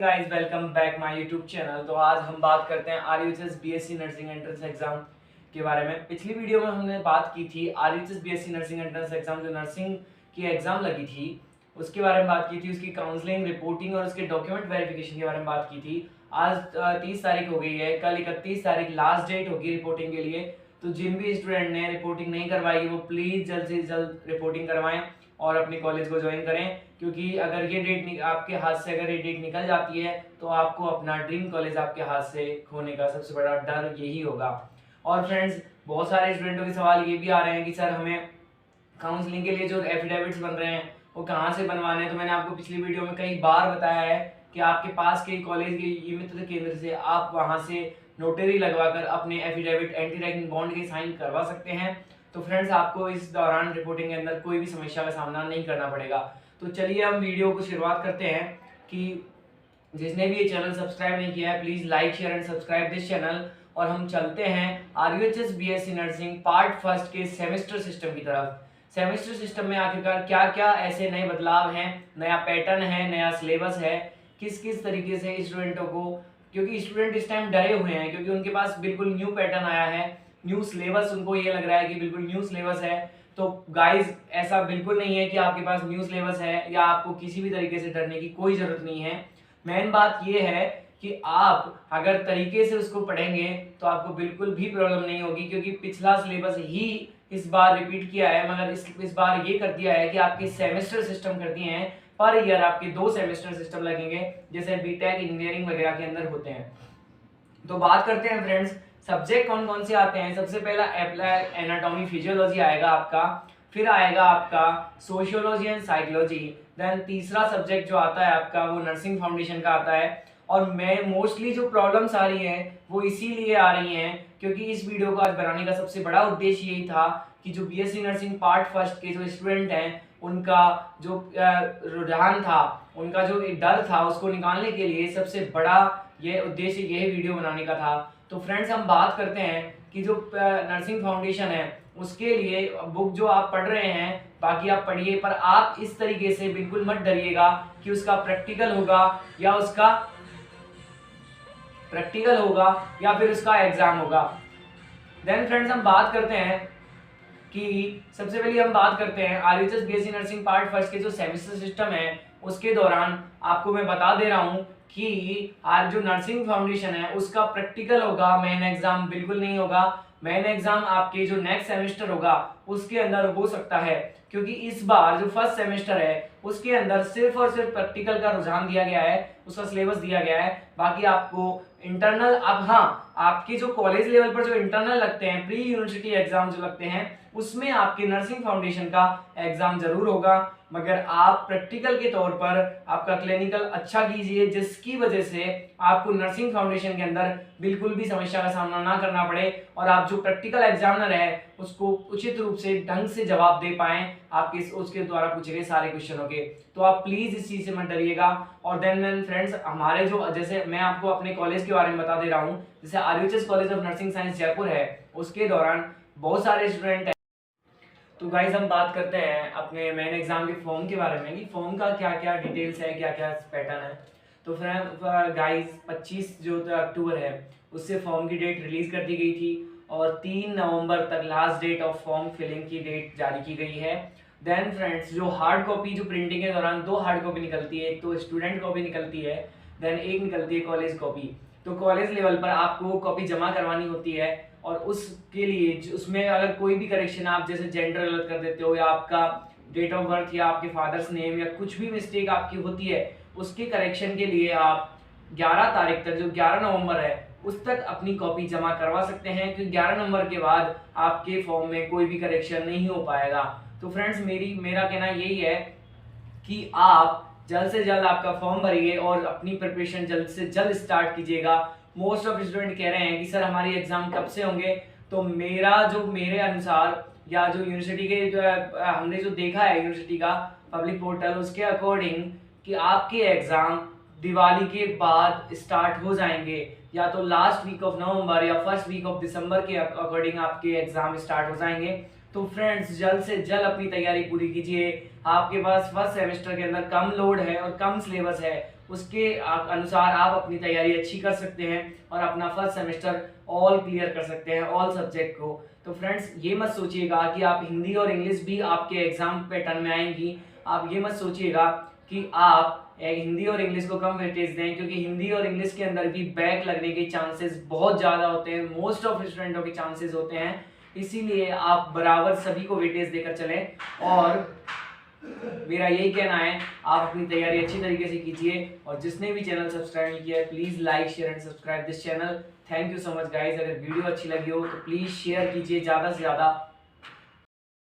Guys welcome back my YouTube channel. तो आज हम बात करते हैं RUHS BSc nursing entrance exam के बारे में। पिछली वीडियो में हमने बात की थी RUHS BSc nursing entrance exam जो नर्सिंग की एग्जाम लगी थी उसके बारे में बात की थी, उसकी काउंसलिंग, रिपोर्टिंग और उसके डॉक्यूमेंट वेरिफिकेशन के बारे में बात की थी। आज 30 तारीख हो गई है, कल 31 तारीख लास्ट डेट होगी रिपोर्टिंग के लिए। तो जिन भी स्टूडेंट ने रिपोर्टिंग नहीं करवाई वो प्लीज़ जल्द से जल्द रिपोर्टिंग करवाएं और अपने कॉलेज को ज्वाइन करें, क्योंकि अगर ये डेट आपके हाथ से अगर ये डेट निकल जाती है तो आपको अपना ड्रीम कॉलेज आपके हाथ से खोने का सबसे बड़ा डर यही होगा। और फ्रेंड्स, बहुत सारे स्टूडेंटों के सवाल ये भी आ रहे हैं कि सर हमें काउंसलिंग के लिए जो एफिडेविट्स बन रहे हैं वो कहाँ से बनवाने हैं। तो मैंने आपको पिछली वीडियो में कई बार बताया है कि आपके पास के कॉलेज के ई मित्र केंद्र से आप वहाँ से नोटरी लगवाकर अपने एफिडेविट एंटी रैगिंग बॉन्ड के साइन करवा सकते हैं। तो फ्रेंड्स, आपको इस दौरान रिपोर्टिंग के अंदर कोई भी समस्या का सामना नहीं करना पड़ेगा। तो चलिए हम वीडियो को शुरुआत करते हैं कि जिसने भी ये चैनल सब्सक्राइब नहीं किया है please like share and subscribe this channel. और हम चलते हैं RUHS BSc nursing part first के सेमेस्टर सिस्टम की तरफ। सेमेस्टर सिस्टम में आखिरकार क्या क्या ऐसे नए बदलाव हैं, नया पैटर्न है, नया सिलेबस है, किस किस तरीके से स्टूडेंटों को, क्योंकि स्टूडेंट इस टाइम डरे हुए हैं क्योंकि उनके पास बिल्कुल न्यू पैटर्न आया है, न्यू सिलेबस, उनको ये लग रहा है कि बिल्कुल न्यू सिलेबस है। तो गाइज, ऐसा बिल्कुल नहीं है कि आपके पास न्यू सिलेबस है या आपको किसी भी तरीके से डरने की कोई ज़रूरत नहीं है। मेन बात ये है कि आप अगर तरीके से उसको पढ़ेंगे तो आपको बिल्कुल भी प्रॉब्लम नहीं होगी, क्योंकि पिछला सिलेबस ही इस बार रिपीट किया है, मगर इस बार ये कर दिया है कि आपके सेमेस्टर सिस्टम कर दिए हैं। पर ईयर आपके 2 सेमेस्टर सिस्टम लगेंगे जैसे बीटेक इंजीनियरिंग वगैरह के अंदर होते हैं। तो बात करते हैं फ्रेंड्स, सब्जेक्ट कौन कौन से आते हैं। सबसे पहला अप्लाई एनाटॉमी फिजियोलॉजी आएगा आपका, फिर आएगा आपका सोशियोलॉजी एंड साइकोलॉजी। देन तीसरा सब्जेक्ट जो आता है आपका वो नर्सिंग फाउंडेशन का आता है। और मैं मोस्टली जो प्रॉब्लम्स आ रही हैं वो इसीलिए आ रही हैं क्योंकि इस वीडियो को आज बनाने का सबसे बड़ा उद्देश्य यही था कि जो बीएससी नर्सिंग पार्ट फर्स्ट के जो स्टूडेंट हैं उनका जो रुझान था, उनका जो एक डर था, उसको निकालने के लिए सबसे बड़ा ये उद्देश्य यही वीडियो बनाने का था। तो फ्रेंड्स, हम बात करते हैं कि जो नर्सिंग फाउंडेशन है उसके लिए बुक जो आप पढ़ रहे हैं बाकी आप पढ़िए, पर आप इस तरीके से बिल्कुल मत डरिएगा कि उसका प्रैक्टिकल होगा या फिर उसका एग्जाम होगा। देन फ्रेंड्स, हम बात करते हैं कि सबसे पहले हम बात करते हैं RUHS BSc nursing part first के जो सेमेस्टर सिस्टम है उसके दौरान आपको मैं बता दे रहा हूँ कि आज जो नर्सिंग फाउंडेशन है उसका प्रैक्टिकल होगा, मेन एग्जाम बिल्कुल नहीं होगा। मेन एग्जाम आपके जो नेक्स्ट सेमेस्टर होगा उसके अंदर हो सकता है, क्योंकि इस बार जो फर्स्ट सेमेस्टर है उसके अंदर सिर्फ और सिर्फ प्रैक्टिकल का रुझान दिया गया है, उसका सिलेबस दिया गया है। बाकी आपको इंटरनल, अब हाँ, आपके जो कॉलेज लेवल पर जो इंटरनल लगते हैं, प्री यूनिवर्सिटी एग्जाम जो लगते हैं, उसमें आपके नर्सिंग फाउंडेशन का एग्जाम जरूर होगा, मगर आप प्रैक्टिकल के तौर पर आपका क्लिनिकल अच्छा कीजिए जिसकी वजह से आपको नर्सिंग फाउंडेशन के अंदर बिल्कुल भी समस्या का सामना ना करना पड़े और आप जो प्रैक्टिकल एग्जामिनर है उसको उचित रूप से ढंग से जवाब दे पाएं आपके उसके द्वारा पूछे गए सारे क्वेश्चनों के। तो आप प्लीज इस चीज से मत डरिएगा। और देन फ्रेंड्स, हमारे जो, जैसे मैं आपको अपने कॉलेज के बारे में बता दे रहा हूँ, जैसे RUHS college of nursing science Jaipur है, उसके दौरान बहुत सारे स्टूडेंट हैं। तो गाइज, हम बात करते हैं अपने मेन एग्जाम के फॉर्म के बारे में कि फॉर्म का क्या क्या डिटेल्स है, क्या क्या पैटर्न है। तो फ्रेंड गाइज, 25 जो अक्टूबर है उससे फॉर्म की डेट रिलीज कर दी गई थी और 3 नवंबर तक last date of form filling की डेट जारी की गई है। देन फ्रेंड्स, जो हार्ड कॉपी, जो प्रिंटिंग के दौरान 2 हार्ड कॉपी निकलती है, एक तो स्टूडेंट कॉपी निकलती है, देन एक निकलती है कॉलेज कॉपी। तो कॉलेज लेवल पर आपको कॉपी जमा करवानी होती है और उसके लिए उसमें अगर कोई भी करेक्शन आप जैसे जेंडर गलत कर देते हो या आपका डेट ऑफ बर्थ या आपके फादर्स नेम या कुछ भी मिस्टेक आपकी होती है उसके करेक्शन के लिए आप 11 तारीख तक, जो 11 नवंबर है, उस तक अपनी कॉपी जमा करवा सकते हैं, क्योंकि 11 नवंबर के बाद आपके फॉर्म में कोई भी करेक्शन नहीं हो पाएगा। तो फ्रेंड्स, मेरा कहना यही है कि आप जल्द से जल्द आपका फॉर्म भरिए और अपनी प्रिपरेशन जल्द से जल्द स्टार्ट कीजिएगा। मोस्ट ऑफ स्टूडेंट कह रहे हैं कि सर हमारी एग्जाम कब से होंगे। तो मेरे अनुसार या जो यूनिवर्सिटी के जो हमने जो देखा है यूनिवर्सिटी का पब्लिक पोर्टल, उसके अकॉर्डिंग कि आपके एग्जाम दिवाली के बाद स्टार्ट हो जाएंगे, या तो लास्ट वीक ऑफ नवंबर या फर्स्ट वीक ऑफ दिसंबर के अकॉर्डिंग आपके एग्जाम स्टार्ट हो जाएंगे। तो फ्रेंड्स, जल्द से जल्द अपनी तैयारी पूरी कीजिए। आपके पास फर्स्ट सेमेस्टर के अंदर कम लोड है और कम सिलेबस है, उसके अनुसार आप अपनी तैयारी अच्छी कर सकते हैं और अपना फर्स्ट सेमेस्टर ऑल क्लियर कर सकते हैं, ऑल सब्जेक्ट को। तो फ्रेंड्स ये मत सोचिएगा कि आप हिंदी और इंग्लिश भी आपके एग्जाम पैटर्न में आएंगी। आप ये मत सोचिएगा कि आप हिंदी और इंग्लिश को कम वेटेज दें, क्योंकि हिंदी और इंग्लिश के अंदर भी बैक लगने के चांसेस बहुत ज़्यादा होते हैं, मोस्ट ऑफ स्टूडेंटों के चांसेस होते हैं। इसीलिए आप बराबर सभी को वेटेज देकर चलें और मेरा यही कहना है, आप अपनी तैयारी अच्छी तरीके से कीजिए। और जिसने भी चैनल सब्सक्राइब नहीं किया है please like share and subscribe this channel. Thank you so much guys. अगर वीडियो अच्छी लगी हो तो प्लीज़ शेयर कीजिए ज़्यादा से ज़्यादा।